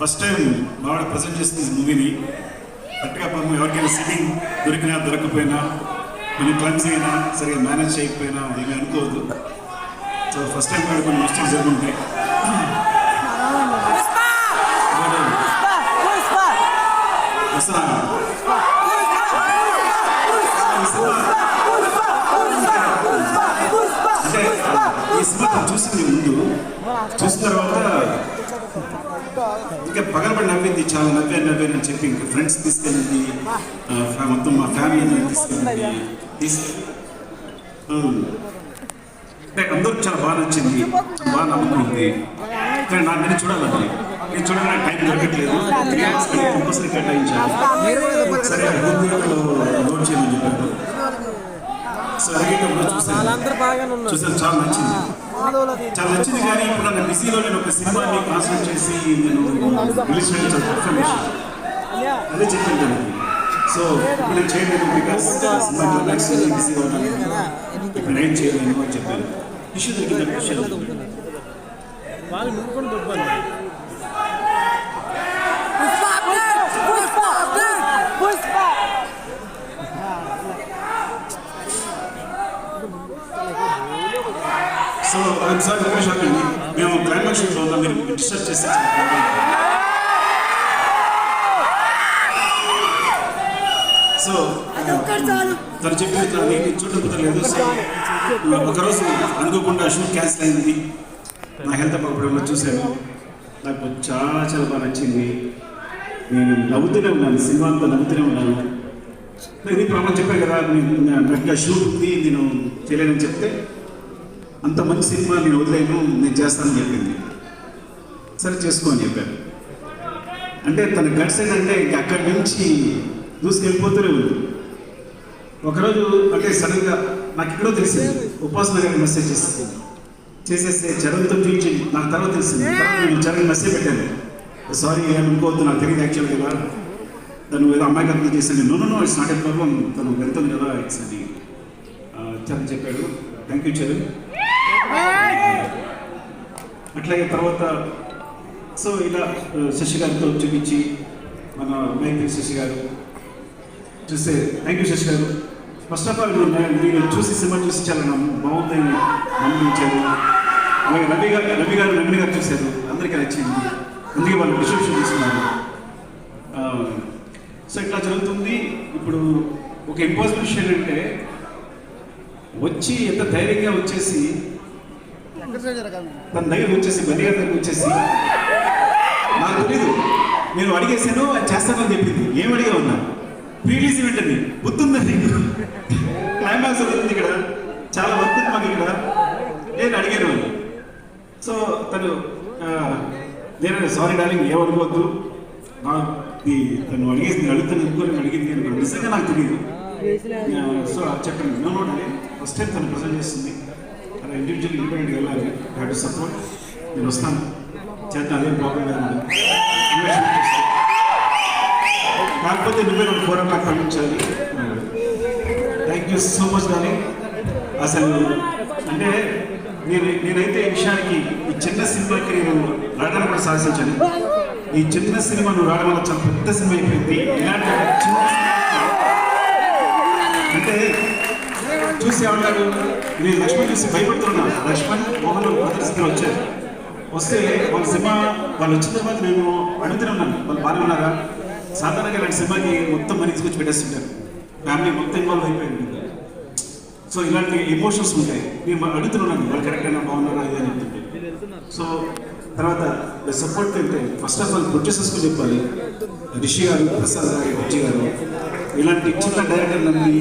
First time బాగా present చేస్తుంది ఈ మూవీని కరెక్ట్గా పాపం ఎవరికైనా సిట్టింగ్ దొరికినా దొరకపోయినా కొంచెం క్లమ్స్ అయినా సరిగ్గా మేనేజ్ చేయకపోయినా ఏమీ అనుకోవద్దు. సో ఫస్ట్ టైం కూడా కొన్ని మిస్టేక్స్ జరుగుతుంటాయి. అంటే ఈ సినిమా చూసింది ముందు చూసిన తర్వాత ఇంకా పగలబడి నవ్వింది, చాలా నవ్వాను అని చెప్పి ఇంకా ఫ్రెండ్స్ తీసుకెళ్ళింది, మొత్తం మా ఫ్యామిలీ తీసుకెళ్ళింది. అంటే అందరూ చాలా బాగా నచ్చింది, బాగా నమ్మకం ఉంది. కానీ నాకు నేను చూడాలండి, నేను చూడాలని టైం దొరకట్లేదు. కంపల్సరీ కేటాయించాను. సరే నోట్ చేయమని చెప్పారు. సో అలాగే చూసాను, చాలా నచ్చింది, చాలా నచ్చింది. కానీ ఇప్పుడు నన్ను బిజీలో నేను ఒక సినిమాని కాన్సన్ట్రేట్ చేసి నేను రిలీజ్ చేయడం ఇన్ఫర్మేషన్ అదే చెప్పాను దానికి. సో ఇప్పుడు నేను చేయలేదు, బికాస్ బిజీగా ఉన్నాను, ఇప్పుడు నేను చేయలేను అని చెప్పాను. ఇష్యూ దొరికిందంటే సో సార్ చెప్పండి, మేము క్లైమాక్స్ షూట్లో ఉన్నాం, మీరు డిస్టర్బ్ చేస్తే సో తను చెప్పినది చూడడం కుదరలేదు. సో ఒకరోజు అనుకోకుండా షూట్ క్యాన్సిల్ అయింది. నా హెల్త్ ప్రాబ్లంలో చూశాను, నాకు చాలా చాలా బాగా నచ్చింది. నేను నవ్వుతూనే ఉన్నాను, సినిమా అంతా నవ్వుతూనే ఉన్నాను. ఇది ప్రాబ్లం చెప్పాను కదా, గట్టిగా షూట్ ఉంది, నేను చేయలేనని చెప్తే అంత మంచి సినిమా నేను వదిలేను, నేను చేస్తానని చెప్పింది. సరే చేసుకో అని చెప్పాను. అంటే తన గట్స్ ఏంటంటే ఇంక అక్కడి నుంచి దూసుకెళ్ళిపోతూనే ఉంది. ఒకరోజు అంటే సడన్గా నాకు ఎక్కడో తెలిసింది, ఉపాసన గారికి మెసేజ్ చేసేస్తే చరణ్తో చూపించి నాకు తర్వాత తెలిసింది. నేను చరణ్ మెసేజ్ పెట్టాను, సారీ ఏమనుకోవద్దు, నాకు తెలియదు యాక్చువల్గా కదా, తను ఏదో అమ్మాయి కథలు చేశాను. No it's not a problem, తను వెళ్తుంది కదా ఇట్స్ అని చరణ్ చెప్పాడు. Thank you Charan. అట్లాగే తర్వాత సో ఇలా శశి గారితో చూపించి మన మైత్రి శశి గారు చూస్తే థ్యాంక్ యూ శశి గారు. ఫస్ట్ ఆఫ్ ఆల్ మీరు చూసి సినిమా చూసి చాలా బాగుందని నమ్మించారు. అలాగే రవి గారు నందిని గారు చూశారు, అందరికీ నచ్చింది, అందుకే వాళ్ళు డిస్ట్రిబ్యూషన్ తీసుకున్నారు. సో ఇట్లా జరుగుతుంది. ఇప్పుడు ఒక ఇంపాసిబుల్ విషయం ఏంటంటే వచ్చి ఎంత ధైర్యంగా వచ్చేసి తన దగ్గర వచ్చేసి బలిగా దగ్గర వచ్చేసి నాకు తెలీదు, నేను అడిగేసాను అది చేస్తానని చెప్పింది. ఏం అడిగా ఉన్నా ప్రీలీజ్ వెంటనే గుర్తుందండి, క్లైమాక్స్ అవుతుంది ఇక్కడ, చాలా వర్క్ ఉంది మాకు ఇక్కడ, నేను అడిగాను. సో తను నేను సారీ డార్లింగ్ ఏమనుకోవద్దు, తను అడిగేసి నేను అడుగుతాను ఇంకో నేను అడిగింది నిజంగా నాకు తెలియదు. సో చెప్పండి నో డార్లింగ్, ఫస్ట్ టైం తను ప్రజెంట్ చేస్తుంది, అలా ఇండివిజువల్ ఇండిపెండెంట్గా వెళ్ళాలి, హ్యావ్ టు సపోర్ట్, నేను వస్తాను చేద్దాం, అదేం ప్రాబ్లం లేదు. కాకపోతే నువ్వే నాకు 4 o'clock పంపించాలి. Thank you so much darling. అసలు అంటే నేనైతే ఈ విషయానికి ఈ చిన్న సినిమాకి నేను రావడానికి కూడా సాహసించాను. ఈ చిన్న సినిమా నువ్వు రావడం వల్ల చాలా పెద్ద సినిమా అయిపోయింది. ఇలాంటి చిన్న అంటే చూసి ఏమంటారు, నేను లక్ష్మణ్ చూసి భయపడుతున్నా. లక్ష్మణ్ మోహన్ ప్రదర్శనలో వచ్చారు, వస్తే వాళ్ళ సినిమా వాళ్ళు వచ్చిన తర్వాత నేను అడుగుతూనే ఉన్నాను, వాళ్ళు బాగానే ఉన్నారా. సాధారణంగా ఇలాంటి సినిమాకి మొత్తం మనీ తీసుకొచ్చి పెట్టేస్తుంటారు, ఫ్యామిలీ మొత్తం ఇన్వాల్వ్ అయిపోయింది. సో ఇలాంటి ఎమోషన్స్ ఉంటాయి. నేను అడుగుతున్నాను వాళ్ళు కరెక్ట్ అయినా బాగున్నారా ఇది అని చెప్తుంటే. సో తర్వాత సపోర్ట్ అంటే ఫస్ట్ ఆఫ్ ఆల్ ప్రొడ్యూసర్స్ కూడా చెప్పాలి, రిషి గారు, ప్రసాద్ గారు, విజయ్ గారు, ఇలాంటి చిన్న డైరెక్టర్ నమ్మి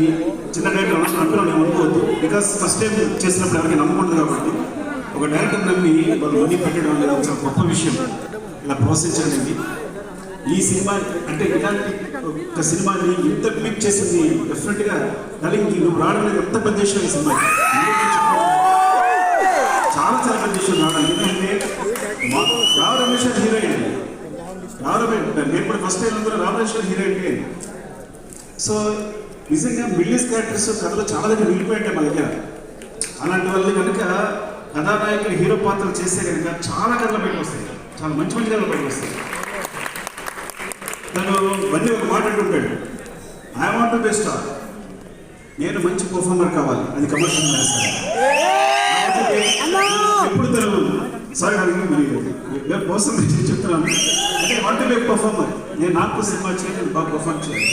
చిన్న డైరెక్టర్ అంటున్నాను నేను అనుకోవద్దు. బికాస్ ఫస్ట్ టైం చేసినప్పుడు ఎవరికి నమ్మకం ఉంటుంది కాబట్టి ఒక ఒక డైరెక్టర్ నమ్మి వాళ్ళు మనీ పెట్టడం అనేది చాలా గొప్ప విషయం, ఇలా ప్రోత్సహించడం అనేది. ఈ సినిమా అంటే ఇలాంటి ఒక సినిమాని ఇంత క్లిక్ చేసింది డెఫినెట్గా కలిగి నువ్వు రావడం అనేది ఎంత పెద్ద విషయం. ఈ సినిమా చాలా చాలా పెద్ద విషయం రావడం. ఎందుకంటే రావు రమేష్ గారు హీరోయిన్ అండి. రావు రమేష్ నేను కూడా ఫస్ట్ టైం అందరూ రావు రమేష్ గారు హీరోయిన్. సో నిజంగా మిల్లీస్ క్యారెక్టర్స్ కథలో చాలా దగ్గర నిలిపోయింటాయి మా దగ్గర. అలాంటి వాళ్ళు కనుక కథానాయకుడు హీరో పాత్రలు చేస్తే కనుక చాలా కథలు బయటకు వస్తాయి, చాలా మంచి మంచి కథలు బయటకు వస్తాయి. తను మళ్ళీ ఒక మాట అంటుంటాడు, I want to be star, నేను మంచి పర్ఫార్మర్ కావాలి, అది కమర్షియల్ చేస్తాను. ఎప్పుడు తను సారీ అడిగి మరి కోసం చెప్తున్నాను అంటే వాంట్ టు బి పర్ఫార్మర్, నేను నాకు సినిమా చేయాలి, బాగా పర్ఫార్మ్ చేయాలి.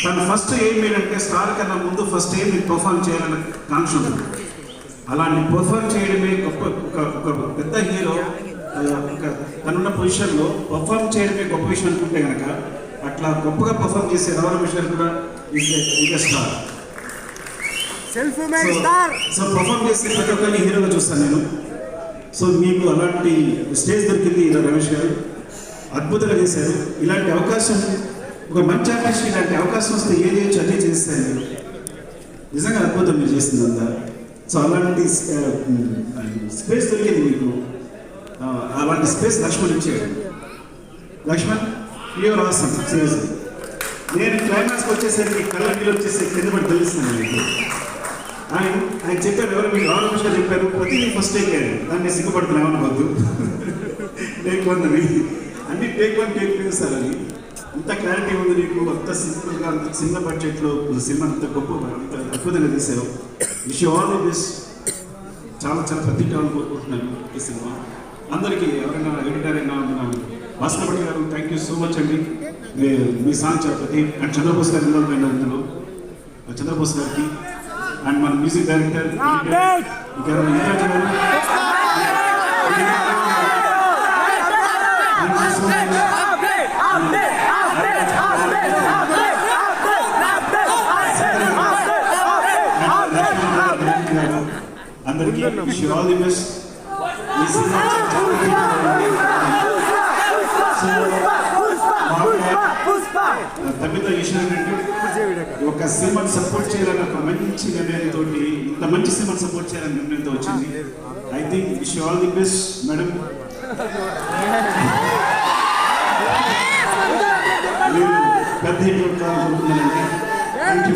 తను ఫస్ట్ ఏం ఏంటంటే స్టార్ కన్నా ముందు ఫస్ట్ ఏం నేను పర్ఫార్మ్ చేయాలని కాంక్ష ఉంటుంది. అలాంటి పర్ఫార్మ్ చేయడమే గొప్ప. ఒక పెద్ద హీరో తనున్న పొజిషన్లో పర్ఫార్మ్ చేయడమే గొప్ప విషయం అనుకుంటే కనుక అట్లా గొప్పగా పర్ఫార్మ్ చేసే రావు రమేష్ గారు కూడా స్టార్. సో పర్ఫార్మ్ చేసే ప్రతి ఒక్కరిని హీరోగా చూస్తాను నేను. సో మీకు అలాంటి స్టేజ్ దొరికింది రమేష్ గారు, అద్భుతంగా చేశారు. ఇలాంటి అవకాశం ఒక మంచి ఆర్టిస్ట్ ఇలాంటి అవకాశం వస్తే ఏది చేయొచ్చు అన్నీ చేస్తాను మీరు. నిజంగా అద్భుతం మీరు చేస్తుంది అంతా. సో అలాంటి స్పేస్ దొరికింది మీకు. అలాంటి స్పేస్ లక్ష్మణ్ ఇచ్చాడు. Lakshman you're awesome seriously. నేను క్లైమాక్స్కి వచ్చేసరికి కళ్ళ నీళ్ళు వచ్చేసి కింద పడి తెలుస్తున్నాను మీకు. ఆయన చెప్పారు, ఎవరు మీకు ఆరు నిమిషాలు చెప్పారు, ప్రతిదీ ఫస్ట్ టేక్ అయ్యారు, దాన్ని సిగ్గుపడుతున్నాం అనుకోవద్దు. టేక్ 1 అని అన్ని టేక్ 1 టేక్ 2 సార్ అని. అంత క్లారిటీ ఉంది నీకు, అంత సింపుల్గా అంత చిన్న బడ్జెట్లో సినిమా అంత గొప్ప అంత అద్భుతంగా తీసావు. Wish you all the best. చాలా చాలా పెద్ద కావాలని కోరుకుంటున్నాను ఈ సినిమా. అందరికీ ఎవరైనా ఎడిటర్ అయినా భాస్కర్ భట్ గారు థ్యాంక్ యూ సో మచ్ అండి. మీ సాంగ్ చెప్పి అండ్ చంద్రబోస్ గారు ఇన్వాల్వ్ అయిన అందులో చంద్రబోస్ గారికి అండ్ మన మ్యూజిక్ డైరెక్టర్ అందరికీ wish you all the best. Tamil విషయం ఏంటంటే ఒక సినిమాని సపోర్ట్ చేయాలని ఒక మంచి నిర్ణయంతో, ఇంత మంచి సినిమాని సపోర్ట్ చేయాలని నిర్ణయంతో వచ్చింది. I think wish you all the best madam. మీరు పెద్ద హిట్ కావాలనుకుంటున్నానండి. Thank you.